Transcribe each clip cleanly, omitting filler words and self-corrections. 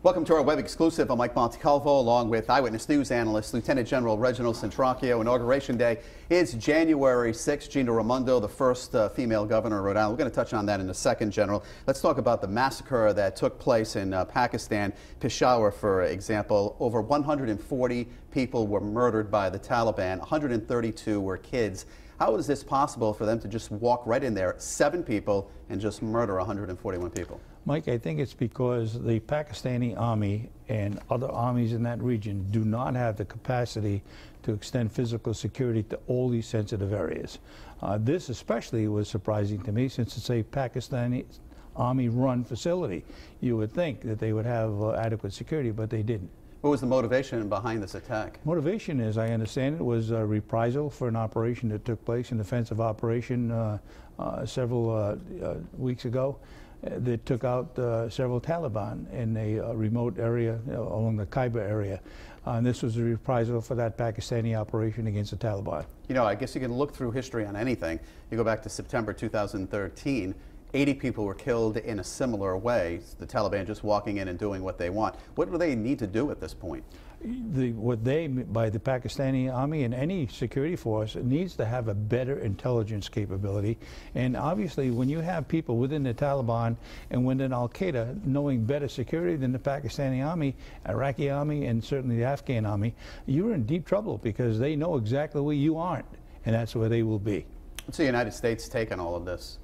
Welcome to our web exclusive. I'm Mike Montecalvo along with Eyewitness News analyst Lieutenant General Reginald Centracchio. Inauguration Day is January 6th. Gina Raimondo, the first female governor of Rhode Island. We're going to touch on that in a second, General. Let's talk about the massacre that took place in Pakistan, Peshawar, for example. Over 140 people were murdered by the Taliban. 132 were kids. How is this possible for them to just walk right in there, 7 people, and just murder 141 people? Mike, I think it's because the Pakistani army and other armies in that region do not have the capacity to extend physical security to all these sensitive areas. This especially was surprising to me since it's a Pakistani army-run facility. You would think that they would have adequate security, but they didn't. What was the motivation behind this attack? Motivation, as I understand it, was a reprisal for an operation that took place, an offensive operation several weeks ago that took out several Taliban in a remote area along the Khyber area. And this was a reprisal for that Pakistani operation against the Taliban. You know, I guess you can look through history on anything. You go back to September 2013. 80 people were killed in a similar way. The Taliban just walking in and doing what they want. What do they need to do at this point? What they, by the Pakistani army and any security force, needs to have a better intelligence capability. And obviously, when you have people within the Taliban and within Al-Qaeda knowing better security than the Pakistani army, Iraqi army, and certainly the Afghan army, you're in deep trouble because they know exactly where you aren't, and that's where they will be. What's the United States take on all of this?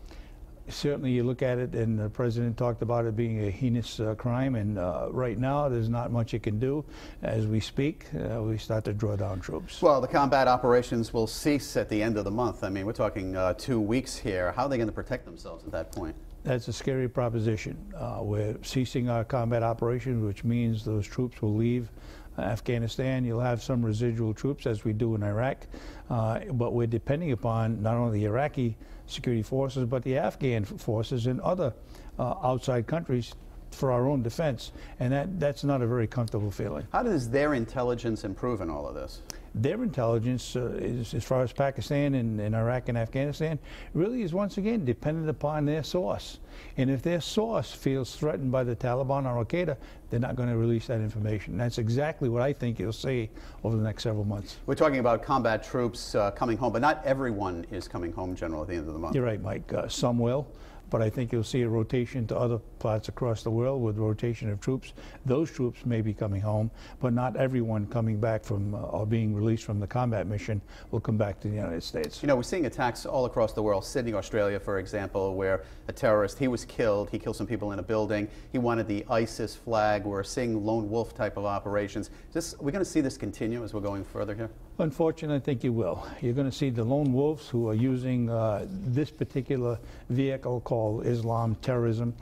Certainly you look at it, and the president talked about it being a heinous crime, and right now there's not much it can do. As we speak, we start to draw down troops. Well, the combat operations will cease at the end of the month. I mean, we're talking 2 weeks here. How are they going to protect themselves at that point? That's a scary proposition. We're ceasing our combat operations, which means those troops will leave Afghanistan. You'll have some residual troops, as we do in Iraq, but we're depending upon not only the Iraqi security forces, but the Afghan forces and other outside countries for our own defense, and that's not a very comfortable feeling. How does their intelligence improve in all of this? Their intelligence, is, as far as Pakistan and Iraq and Afghanistan, really is once again dependent upon their source. And if their source feels threatened by the Taliban or Al-Qaeda, they're not going to release that information. And that's exactly what I think you'll see over the next several months. We're talking about combat troops coming home, but not everyone is coming home, General, at the end of the month. You're right, Mike. Some will. But I think you'll see a rotation to other parts across the world with rotation of troops. Those troops may be coming home, but not everyone coming back from or being released from the combat mission will come back to the United States. You know, we're seeing attacks all across the world. Sydney, Australia, for example, where a terrorist, he was killed. He killed some people in a building. He wanted the ISIS flag. We're seeing lone wolf type of operations. We're going to see this continue as we're going further here? Unfortunately, I think you will. You're going to see the lone wolves who are using this particular vehicle called Islam terrorism.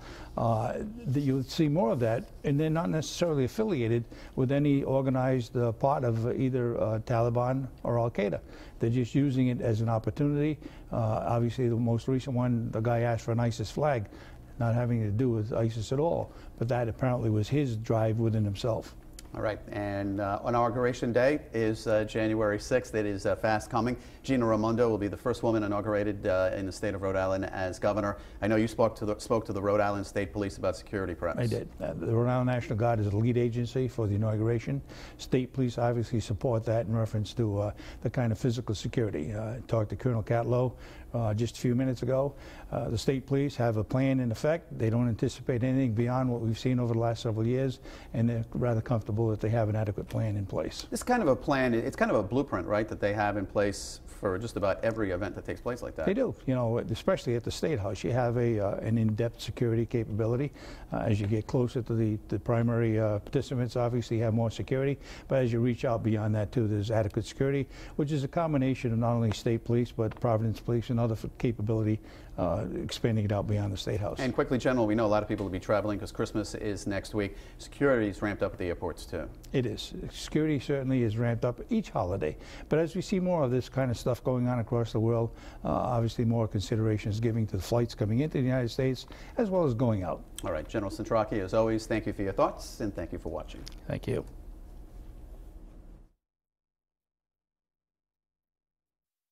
You'll see more of that, and they're not necessarily affiliated with any organized part of either Taliban or Al-Qaeda. They're just using it as an opportunity. Obviously, the most recent one, the guy asked for an ISIS flag, not having to do with ISIS at all, but that apparently was his drive within himself. All right, and Inauguration Day is January 6th. It is fast coming. Gina Raimondo will be the first woman inaugurated in the state of Rhode Island as governor. I know you spoke to the Rhode Island State Police about security preps. I did. The Rhode Island National Guard is the lead agency for the inauguration. State Police obviously support that in reference to the kind of physical security. I talked to Colonel Catlow just a few minutes ago. The State Police have a plan in effect. They don't anticipate anything beyond what we've seen over the last several years, and they're rather comfortable that they have an adequate plan in place. This kind of a plan, it's kind of a blueprint, right, that they have in place for just about every event that takes place like that. They do. You know, especially at the State House, you have an in-depth security capability. As you get closer to the primary participants, obviously you have more security, but as you reach out beyond that too, there's adequate security, which is a combination of not only State Police, but Providence Police and other capability, expanding it out beyond the State House. And quickly, General, we know a lot of people will be traveling because Christmas is next week. Security is ramped up at the airports too. It is. Security certainly is ramped up each holiday. But as we see more of this kind of stuff going on across the world, obviously more consideration is given to the flights coming into the United States as well as going out. All right, General Centracchio, as always, thank you for your thoughts and thank you for watching. Thank you.